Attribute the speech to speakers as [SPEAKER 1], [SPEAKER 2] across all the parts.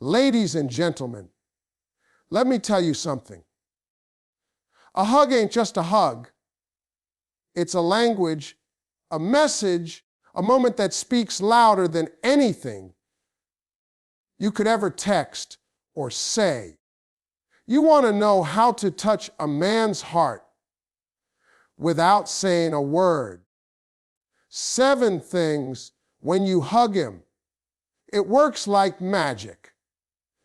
[SPEAKER 1] Ladies and gentlemen, let me tell you something. A hug ain't just a hug. It's a language, a message, a moment that speaks louder than anything you could ever text or say. You want to know how to touch a man's heart without saying a word. 7 things when you hug him. It works like magic.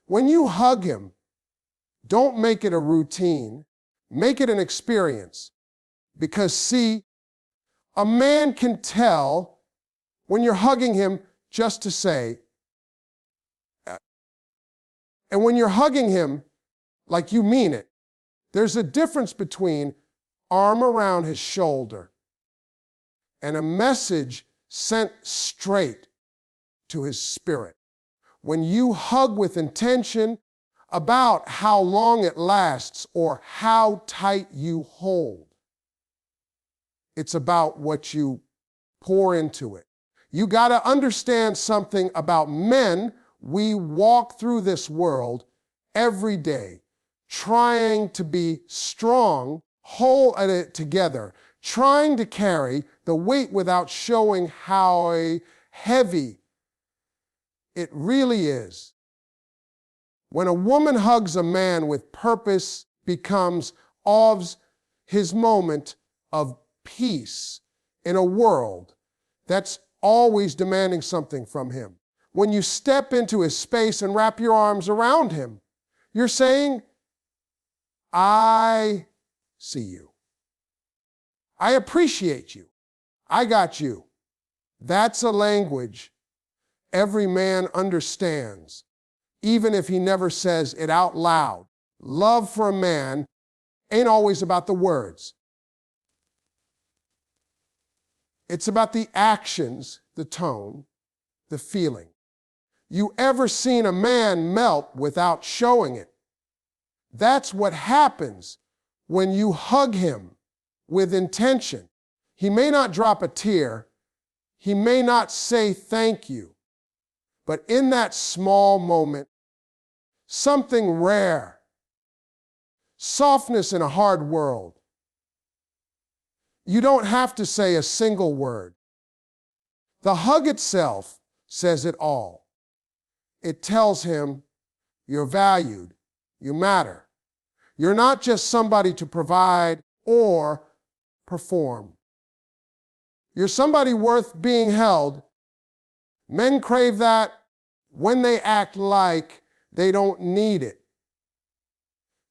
[SPEAKER 1] When you hug him, don't make it a routine. Make it an experience. Because see, a man can tell when you're hugging him just to say, and when you're hugging him like you mean it, there's a difference between arm around his shoulder and a message sent straight to his spirit. When you hug with intention about how long it lasts or how tight you hold, it's about what you pour into it. You got to understand something about men. We walk through this world every day trying to be strong, hold it together, trying to carry the weight without showing how heavy it really is. When a woman hugs a man with purpose, becomes of his moment of peace in a world that's always demanding something from him. When you step into his space and wrap your arms around him, you're saying, I see you. I appreciate you. I got you. That's a language every man understands, even if he never says it out loud. Love for a man ain't always about the words. It's about the actions, the tone, the feeling. You ever seen a man melt without showing it? That's what happens when you hug him with intention. He may not drop a tear. He may not say thank you. But in that small moment, something rare, softness in a hard world. You don't have to say a single word. The hug itself says it all. It tells him you're valued, you matter. You're not just somebody to provide or perform. You're somebody worth being held. Men crave that when they act like they don't need it.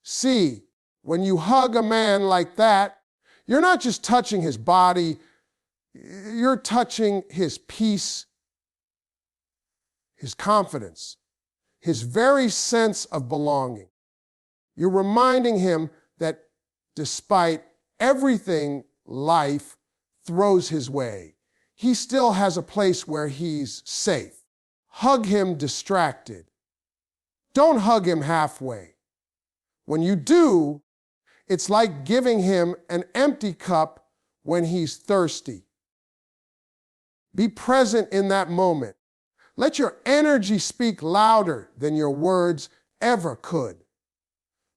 [SPEAKER 1] See, when you hug a man like that, you're not just touching his body, you're touching his peace, his confidence, his very sense of belonging. You're reminding him that despite everything life throws his way, he still has a place where he's safe. Hug him distracted. Don't hug him halfway. When you do, it's like giving him an empty cup when he's thirsty. Be present in that moment. Let your energy speak louder than your words ever could.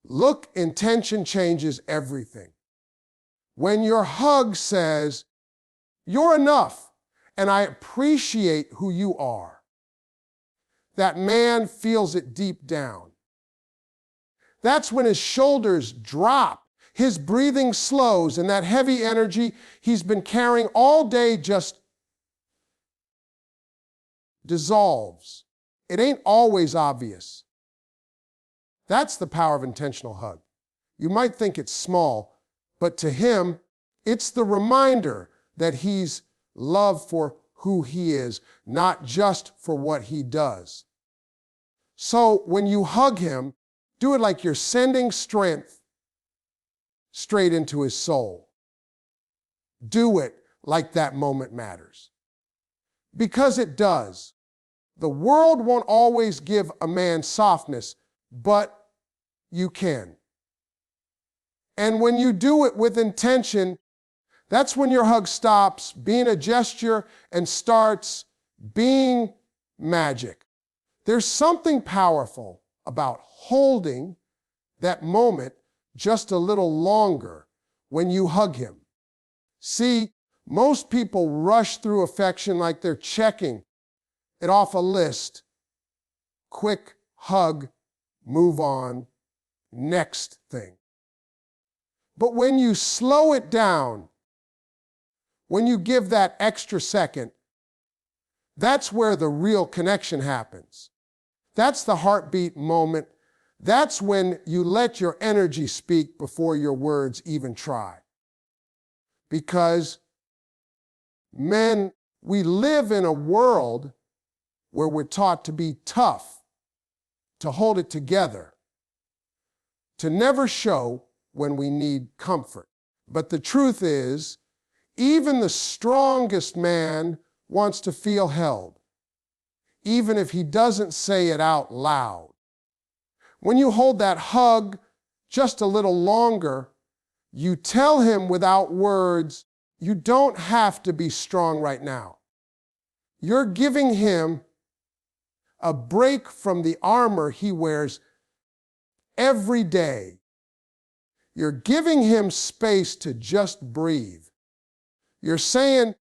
[SPEAKER 1] Look, intention changes everything. When your hug says, you're enough, and I appreciate who you are, that man feels it deep down. That's when his shoulders drop, his breathing slows, and that heavy energy he's been carrying all day just dissolves. It ain't always obvious. That's the power of intentional hug. You might think it's small, but to him, it's the reminder that he's loved for who he is, not just for what he does. So when you hug him, do it like you're sending strength straight into his soul. Do it like that moment matters. Because it does. The world won't always give a man softness, but you can. And when you do it with intention, that's when your hug stops being a gesture and starts being magic. There's something powerful about holding that moment just a little longer when you hug him. See, most people rush through affection like they're checking it off a list. Quick hug, move on, next thing. But when you slow it down, when you give that extra second, that's where the real connection happens. That's the heartbeat moment. That's when you let your energy speak before your words even try. Because men, we live in a world where we're taught to be tough, to hold it together, to never show when we need comfort. But the truth is, even the strongest man wants to feel held, even if he doesn't say it out loud. When you hold that hug just a little longer, you tell him without words, you don't have to be strong right now. You're giving him a break from the armor he wears every day. You're giving him space to just breathe. You're saying,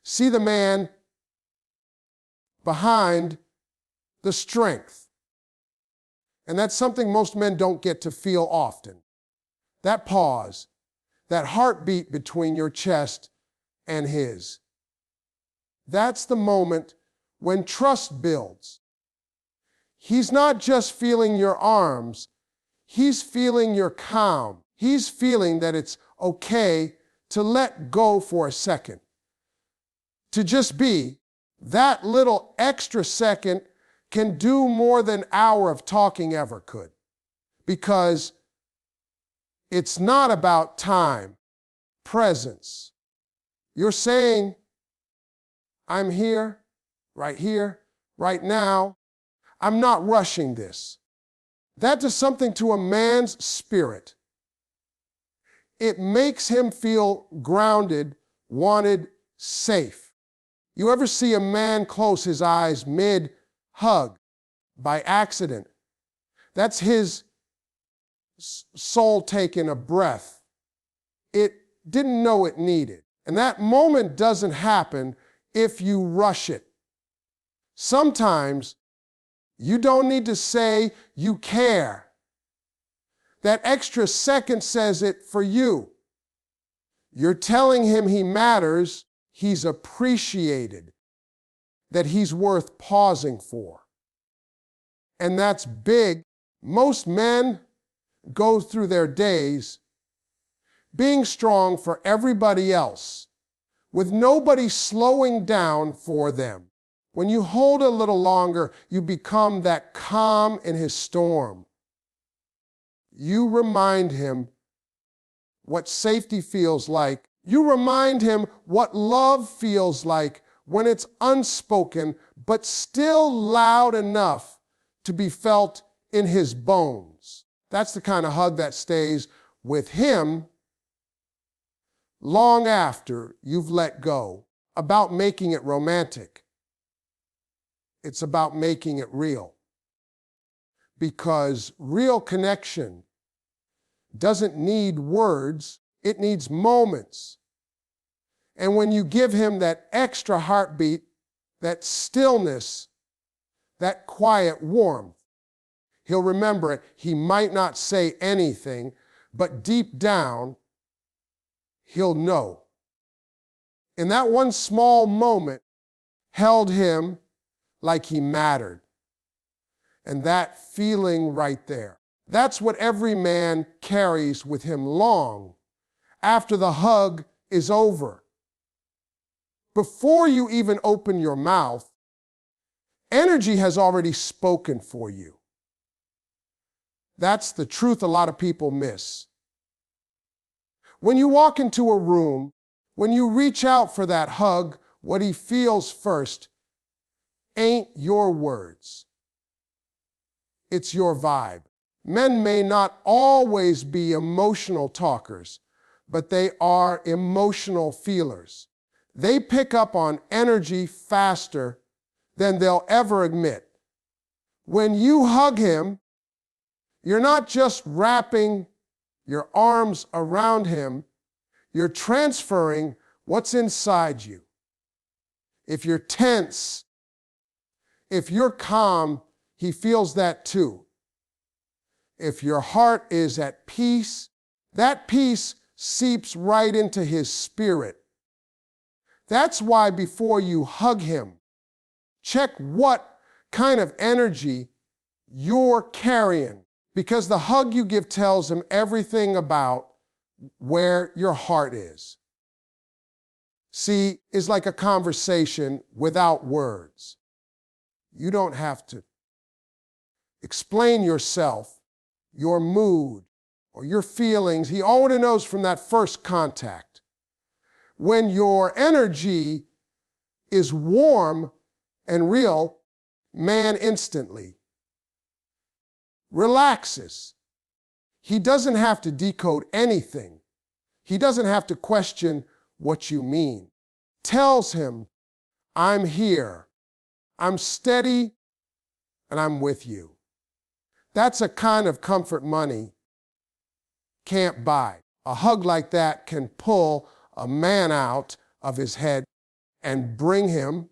[SPEAKER 1] see the man behind the strength. And that's something most men don't get to feel often. That pause, that heartbeat between your chest and his. That's the moment when trust builds. He's not just feeling your arms, he's feeling your calm. He's feeling that it's okay to let go for a second. To just be. That little extra second can do more than an hour of talking ever could. Because it's not about time, presence. You're saying, I'm here, right now. I'm not rushing this. That does something to a man's spirit. It makes him feel grounded, wanted, safe. You ever see a man close his eyes mid-hug by accident? That's his soul taking a breath it didn't know it needed. And that moment doesn't happen if you rush it. Sometimes you don't need to say you care. That extra second says it for you. You're telling him he matters, he's appreciated, that he's worth pausing for. And that's big. Most men go through their days being strong for everybody else, with nobody slowing down for them. When you hold a little longer, you become that calm in his storm. You remind him what safety feels like. You remind him what love feels like when it's unspoken, but still loud enough to be felt in his bones. That's the kind of hug that stays with him long after you've let go. About making it romantic. It's about making it real. Because real connection doesn't need words, it needs moments. And when you give him that extra heartbeat, that stillness, that quiet warmth, he'll remember it. He might not say anything, but deep down, he'll know. In that one small moment, held him like he mattered. And that feeling right there, that's what every man carries with him long after the hug is over. Before you even open your mouth, energy has already spoken for you. That's the truth a lot of people miss. When you walk into a room, when you reach out for that hug, what he feels first ain't your words. It's your vibe. Men may not always be emotional talkers, but they are emotional feelers. They pick up on energy faster than they'll ever admit. When you hug him, you're not just wrapping your arms around him, you're transferring what's inside you. If you're tense, if you're calm, he feels that too. If your heart is at peace, that peace seeps right into his spirit. That's why before you hug him, check what kind of energy you're carrying, because the hug you give tells him everything about where your heart is. See, it's like a conversation without words. You don't have to explain yourself, your mood, or your feelings. He already knows from that first contact. When your energy is warm and real, man instantly relaxes. He doesn't have to decode anything. He doesn't have to question what you mean. Tells him, I'm here, I'm steady, and I'm with you. That's a kind of comfort money can't buy. A hug like that can pull a man out of his head and bring him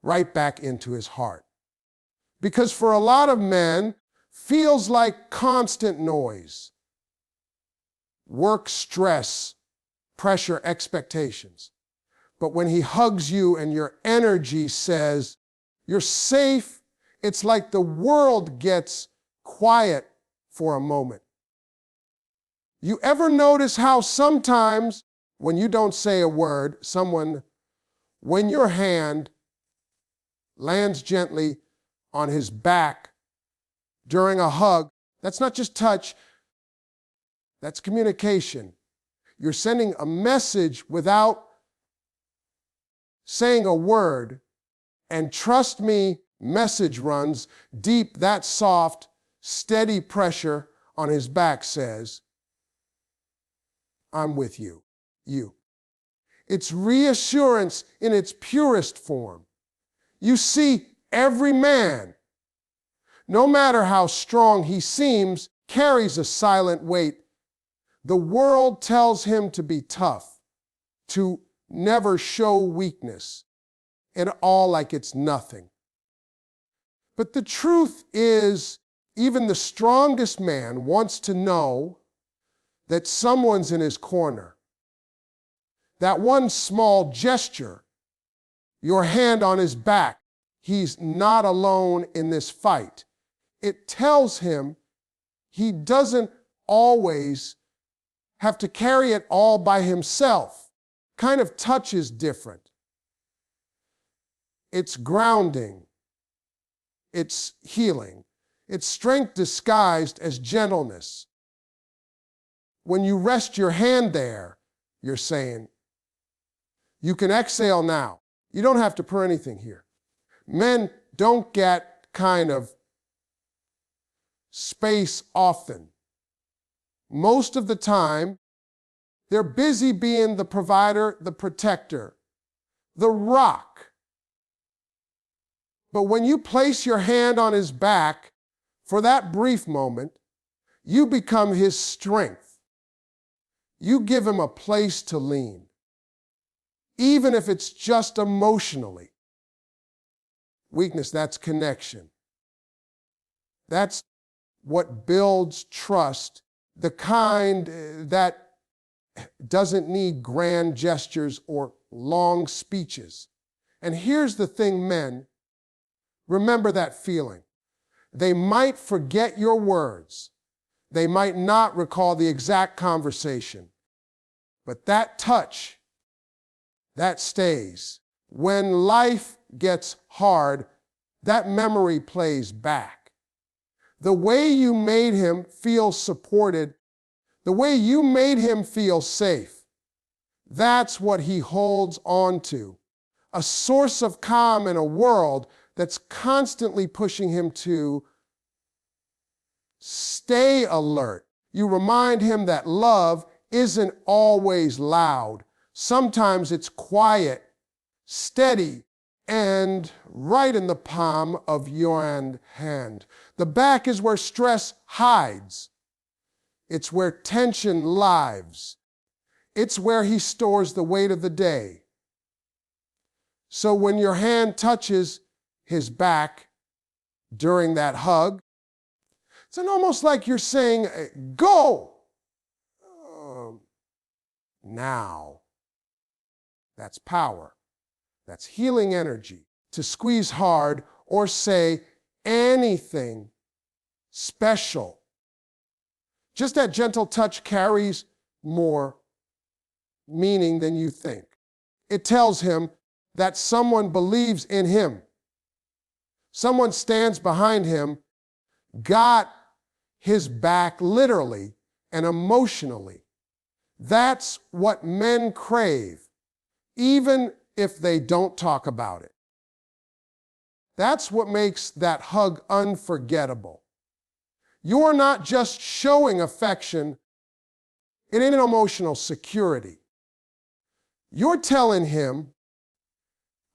[SPEAKER 1] right back into his heart. Because for a lot of men, feels like constant noise, work stress, pressure, expectations. But when he hugs you and your energy says, you're safe, it's like the world gets quiet for a moment. You ever notice how sometimes when you don't say a word, when your hand lands gently on his back during a hug, that's not just touch, that's communication. You're sending a message without saying a word, and trust me, message runs deep. That soft, steady pressure on his back says, I'm with you, you. It's reassurance in its purest form. You see, every man, no matter how strong he seems, carries a silent weight. The world tells him to be tough, to never show weakness, and all like it's nothing. But the truth is, even the strongest man wants to know that someone's in his corner. That one small gesture, your hand on his back, he's not alone in this fight. It tells him he doesn't always have to carry it all by himself. Kind of touch is different. It's grounding. It's healing. It's strength disguised as gentleness. When you rest your hand there, you're saying, you can exhale now. You don't have to put anything here. Men don't get kind of space often. Most of the time, they're busy being the provider, the protector, the rock. But when you place your hand on his back, for that brief moment, you become his strength. You give him a place to lean, even if it's just emotionally. Weakness, that's connection. That's what builds trust, the kind that doesn't need grand gestures or long speeches. And here's the thing, men, remember that feeling. They might forget your words. They might not recall the exact conversation. But that touch, that stays. When life gets hard, that memory plays back. The way you made him feel supported, the way you made him feel safe, that's what he holds on to. A source of calm in a world that's constantly pushing him to stay alert. You remind him that love isn't always loud. Sometimes it's quiet, steady, and right in the palm of your hand. The back is where stress hides. It's where tension lives. It's where he stores the weight of the day. So when your hand touches his back during that hug, it's almost like you're saying, go! Now. That's power. That's healing energy. To squeeze hard or say anything special. Just that gentle touch carries more meaning than you think. It tells him that someone believes in him. Someone stands behind him, got his back literally and emotionally. That's what men crave, even if they don't talk about it. That's what makes that hug unforgettable. You're not just showing affection, it ain't an emotional security. You're telling him,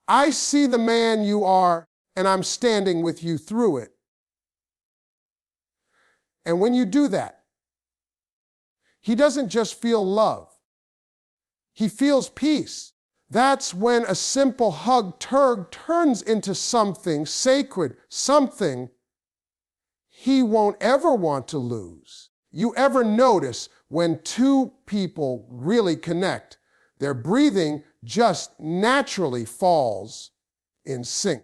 [SPEAKER 1] I see the man you are, and I'm standing with you through it. And when you do that, he doesn't just feel love. He feels peace. That's when a simple hug turns into something sacred, something he won't ever want to lose. You ever notice when two people really connect, their breathing just naturally falls in sync?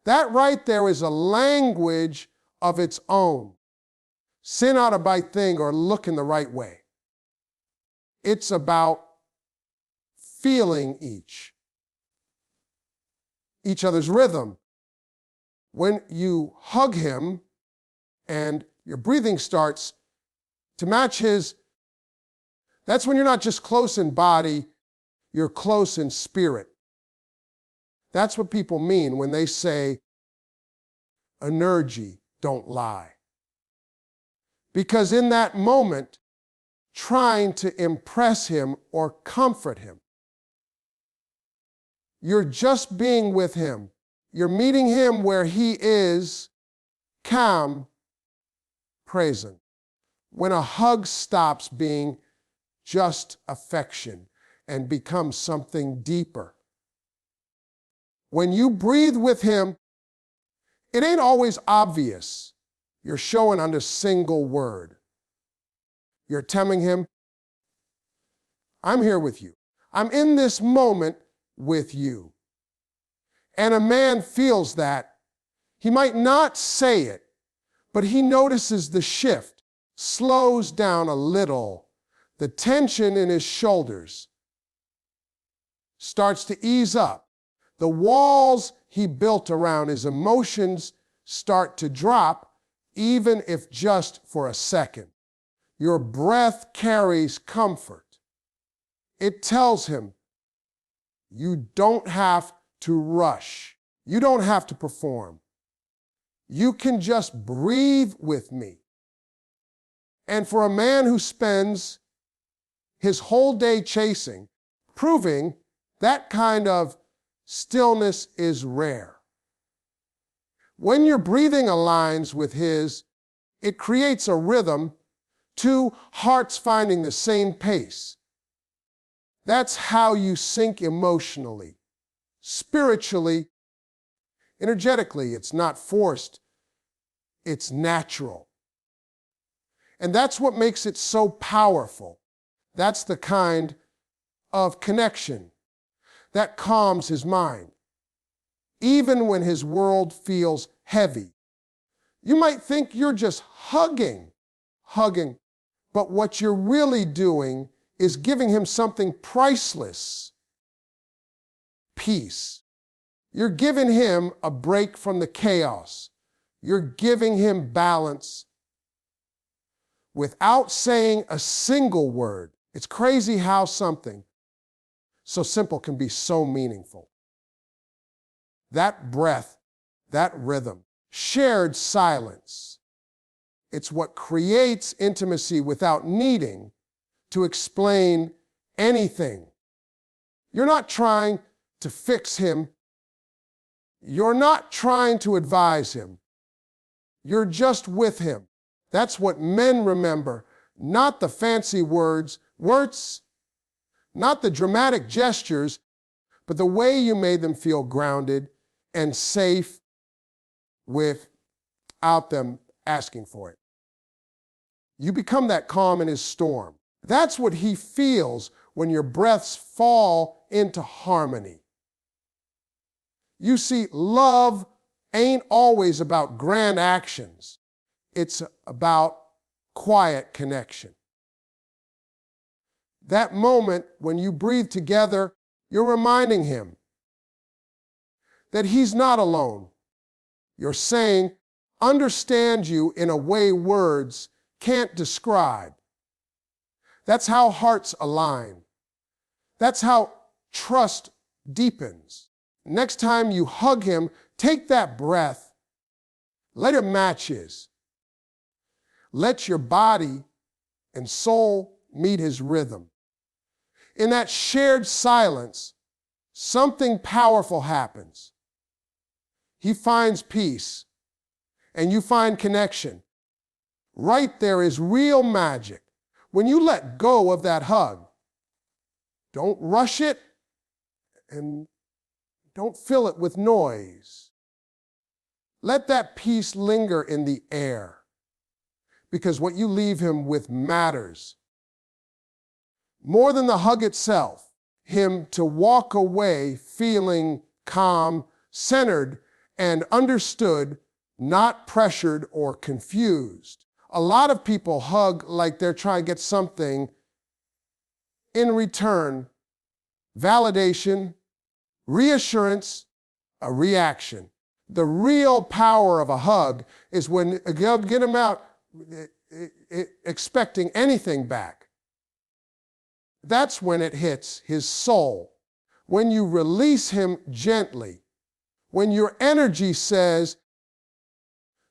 [SPEAKER 1] That right there is a language of its own. Say not a bite thing or look in the right way. It's about feeling each other's rhythm. When you hug him and your breathing starts to match his, that's when you're not just close in body, you're close in spirit. That's what people mean when they say, energy don't lie. Because in that moment, trying to impress him or comfort him, you're just being with him. You're meeting him where he is, calm, present. When a hug stops being just affection and becomes something deeper. When you breathe with him, it ain't always obvious. You're showing on a single word. You're telling him, I'm here with you. I'm in this moment with you. And a man feels that. He might not say it, but he notices the shift, slows down a little. The tension in his shoulders starts to ease up. The walls he built around his emotions start to drop, even if just for a second. Your breath carries comfort. It tells him, you don't have to rush. You don't have to perform. You can just breathe with me. And for a man who spends his whole day chasing, proving that kind of stillness is rare. When your breathing aligns with his, it creates a rhythm, two hearts finding the same pace. That's how you sync emotionally, spiritually, energetically. It's not forced, it's natural. And that's what makes it so powerful. That's the kind of connection that calms his mind, even when his world feels heavy. You might think you're just hugging, but what you're really doing is giving him something priceless, peace. You're giving him a break from the chaos. You're giving him balance without saying a single word. It's crazy how something so simple can be so meaningful. That breath, that rhythm, shared silence. It's what creates intimacy without needing to explain anything. You're not trying to fix him. You're not trying to advise him. You're just with him. That's what men remember, not the fancy words, not the dramatic gestures, but the way you made them feel grounded and safe without them asking for it. You become that calm in his storm. That's what he feels when your breaths fall into harmony. You see, love ain't always about grand actions. It's about quiet connection. That moment when you breathe together, you're reminding him that he's not alone. You're saying, understand you in a way words can't describe. That's how hearts align. That's how trust deepens. Next time you hug him, take that breath. Let it match his. Let your body and soul meet his rhythm. In that shared silence, something powerful happens. He finds peace, and you find connection. Right there is real magic. When you let go of that hug, don't rush it and don't fill it with noise. Let that peace linger in the air, because what you leave him with matters. More than the hug itself, him to walk away feeling calm, centered, and understood, not pressured or confused. A lot of people hug like they're trying to get something in return: validation, reassurance, a reaction. The real power of a hug is when you get him out expecting anything back. That's when it hits his soul. When you release him gently. When your energy says,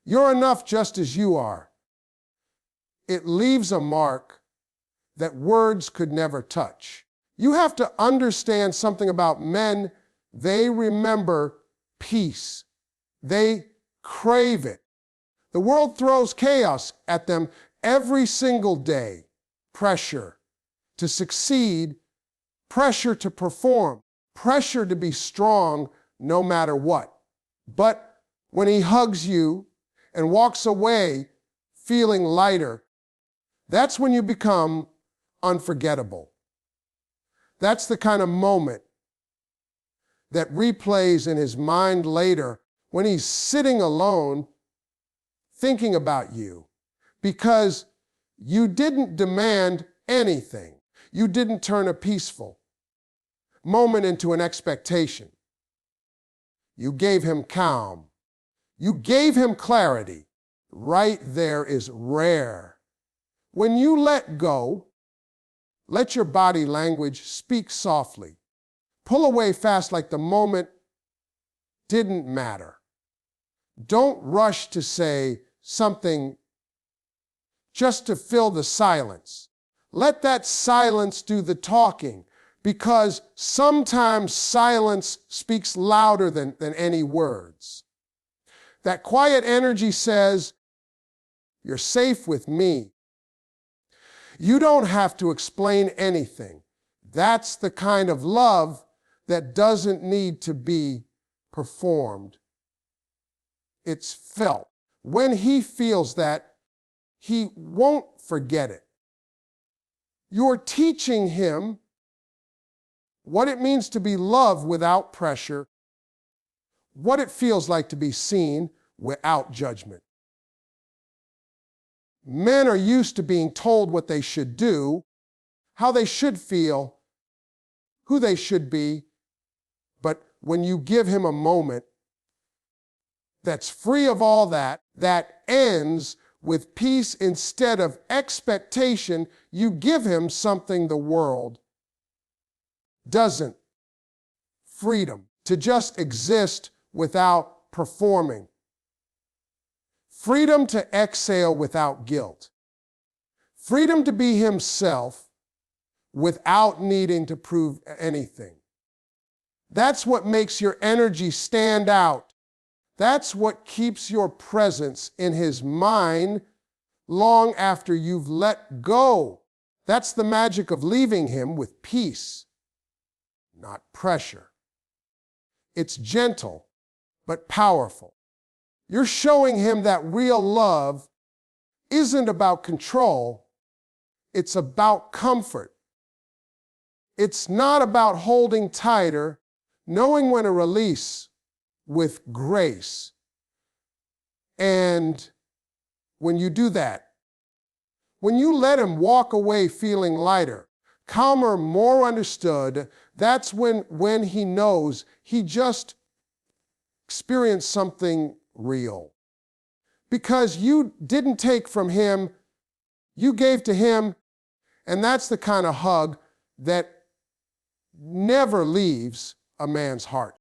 [SPEAKER 1] you're enough just as you are. It leaves a mark that words could never touch. You have to understand something about men. They remember peace. They crave it. The world throws chaos at them every single day. Pressure to succeed, pressure to perform, pressure to be strong no matter what. But when he hugs you and walks away feeling lighter, that's when you become unforgettable. That's the kind of moment that replays in his mind later when he's sitting alone thinking about you, because you didn't demand anything. You didn't turn a peaceful moment into an expectation. You gave him calm. You gave him clarity. Right there is rare. When you let go, let your body language speak softly. Pull away fast like the moment didn't matter. Don't rush to say something just to fill the silence. Let that silence do the talking, because sometimes silence speaks louder than any words. That quiet energy says, you're safe with me. You don't have to explain anything. That's the kind of love that doesn't need to be performed. It's felt. When he feels that, he won't forget it. You're teaching him what it means to be loved without pressure, what it feels like to be seen without judgment. Men are used to being told what they should do, how they should feel, who they should be, but when you give him a moment that's free of all that, that ends with peace instead of expectation, you give him something the world doesn't. Freedom to just exist without performing. Freedom to exhale without guilt. Freedom to be himself without needing to prove anything. That's what makes your energy stand out. That's what keeps your presence in his mind long after you've let go. That's the magic of leaving him with peace, not pressure. It's gentle, but powerful. You're showing him that real love isn't about control, it's about comfort. It's not about holding tighter, knowing when to release with grace. And when you do that, when you let him walk away feeling lighter, calmer, more understood, that's when he knows he just experienced something real. Because you didn't take from him, you gave to him, and that's the kind of hug that never leaves a man's heart.